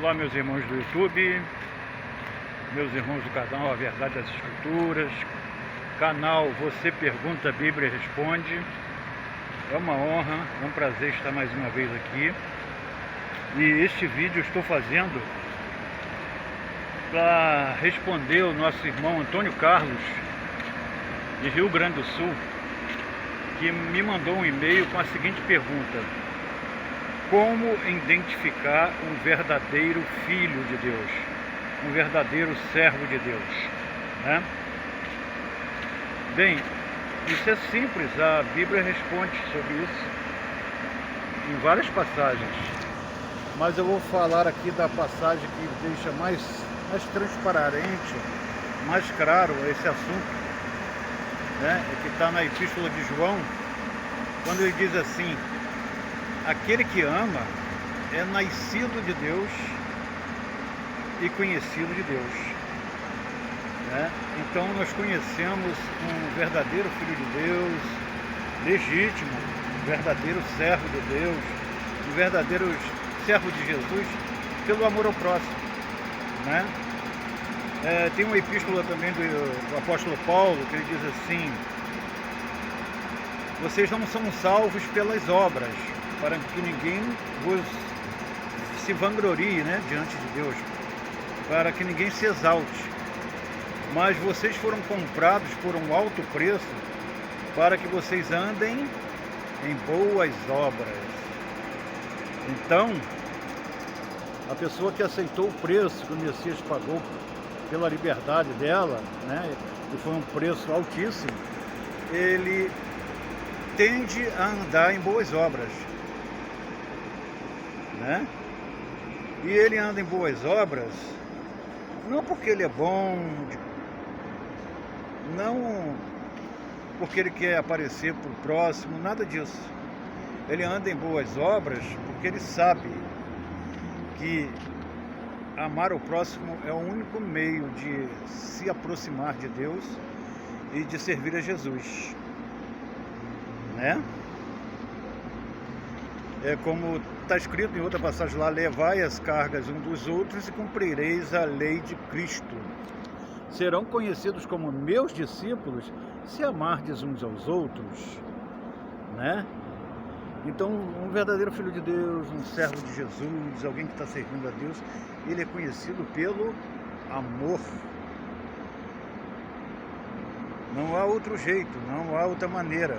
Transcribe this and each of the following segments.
Olá, meus irmãos do YouTube, meus irmãos do canal A Verdade das Escrituras, canal Você Pergunta, a Bíblia Responde. É uma honra, é um prazer estar mais uma vez aqui. E este vídeo eu estou fazendo para responder o nosso irmão Antônio Carlos, de Rio Grande do Sul, que me mandou um e-mail com a seguinte pergunta: como identificar um verdadeiro filho de Deus, um verdadeiro servo de Deus, né? Bem, isso é simples, a Bíblia responde sobre isso em várias passagens, mas eu vou falar aqui da passagem que deixa mais transparente, mais claro esse assunto, né? Que está na Epístola de João, quando ele diz assim: aquele que ama é nascido de Deus e conhecido de Deus, né? Então nós conhecemos um verdadeiro filho de Deus, legítimo, verdadeiro servo de Deus, um verdadeiro servo de Jesus, pelo amor ao próximo, né? Tem uma epístola também do apóstolo Paulo, que ele diz assim: vocês não são salvos pelas obras, para que ninguém vos se vanglorie, né, diante de Deus, para que ninguém se exalte, mas vocês foram comprados por um alto preço, para que vocês andem em boas obras. Então, a pessoa que aceitou o preço que o Messias pagou pela liberdade dela, né, e foi um preço altíssimo, ele tende a andar em boas obras, né? E ele anda em boas obras não porque ele é bom, não porque ele quer aparecer para o próximo, nada disso. Ele anda em boas obras porque ele sabe que amar o próximo é o único meio de se aproximar de Deus e de servir a Jesus, né? É como está escrito em outra passagem lá: levai as cargas um dos outros e cumprireis a lei de Cristo. Serão conhecidos como meus discípulos se amardes uns aos outros, né? Então, um verdadeiro filho de Deus, um servo de Jesus, alguém que está servindo a Deus, ele é conhecido pelo amor. Não há outro jeito, não há outra maneira.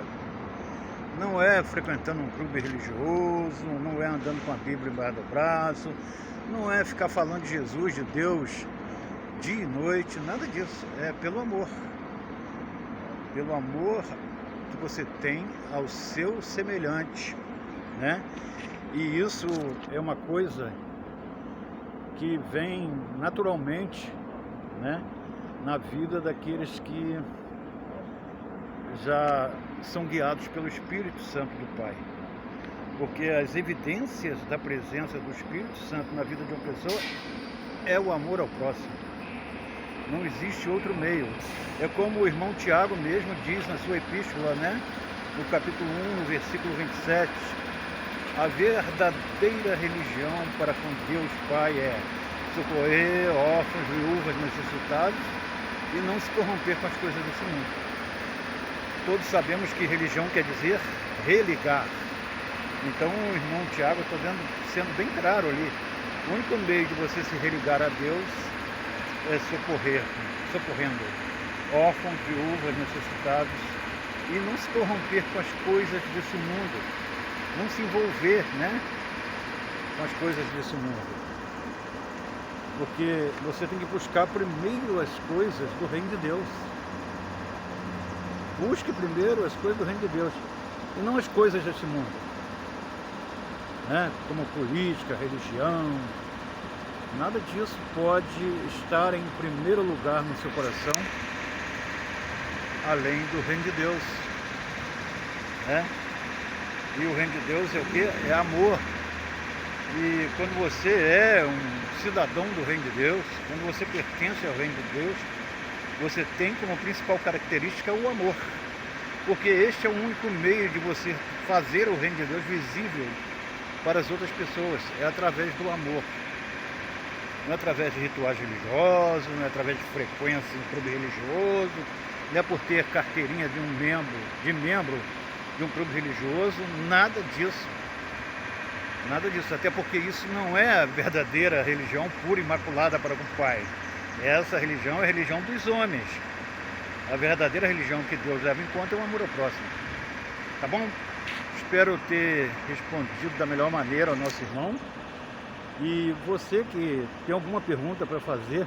Não é frequentando um clube religioso, não é andando com a Bíblia embaixo do braço, não é ficar falando de Jesus, de Deus, dia e noite, nada disso. É pelo amor. Pelo amor que você tem ao seu semelhante, né? E isso é uma coisa que vem naturalmente, né, na vida daqueles que já são guiados pelo Espírito Santo do Pai, porque as evidências da presença do Espírito Santo na vida de uma pessoa é o amor ao próximo. Não existe outro meio. É como o irmão Tiago mesmo diz na sua epístola, né, no capítulo 1, no versículo 27, a verdadeira religião para com Deus Pai é socorrer órfãos, viúvas, necessitados e não se corromper com as coisas desse mundo. Todos sabemos que religião quer dizer religar. Então o irmão Tiago está sendo bem claro ali: o único meio de você se religar a Deus é socorrendo órfãos, viúvas, necessitados, e não se corromper com as coisas desse mundo, não se envolver, né, com as coisas desse mundo, porque você tem que buscar primeiro as coisas do reino de Deus. Busque primeiro as coisas do reino de Deus e não as coisas desse mundo, né? Como política, religião. Nada disso pode estar em primeiro lugar no seu coração, além do reino de Deus, né? E o reino de Deus é o quê? É amor. E quando você é um cidadão do reino de Deus, quando você pertence ao reino de Deus, você tem como principal característica o amor, porque este é o único meio de você fazer o reino de Deus visível para as outras pessoas, é através do amor. não é através de rituais religiosos, não é através de frequência em clube religioso, não é por ter carteirinha de membro de um clube religioso, nada disso. Nada disso, até porque isso não é a verdadeira religião pura e imaculada para o Pai. Essa religião é a religião dos homens. A verdadeira religião que Deus leva em conta é o amor ao próximo. Tá bom? Espero ter respondido da melhor maneira ao nosso irmão. E você que tem alguma pergunta para fazer,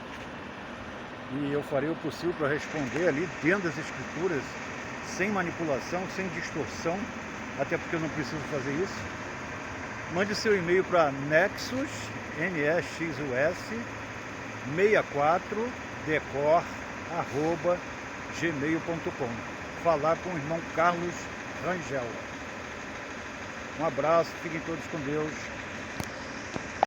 e eu farei o possível para responder ali dentro das escrituras, sem manipulação, sem distorção, até porque eu não preciso fazer isso. Mande seu e-mail para nexus, nexus, 64 decor@gmail.com. Falar com o irmão Carlos Rangel. Um abraço, fiquem todos com Deus.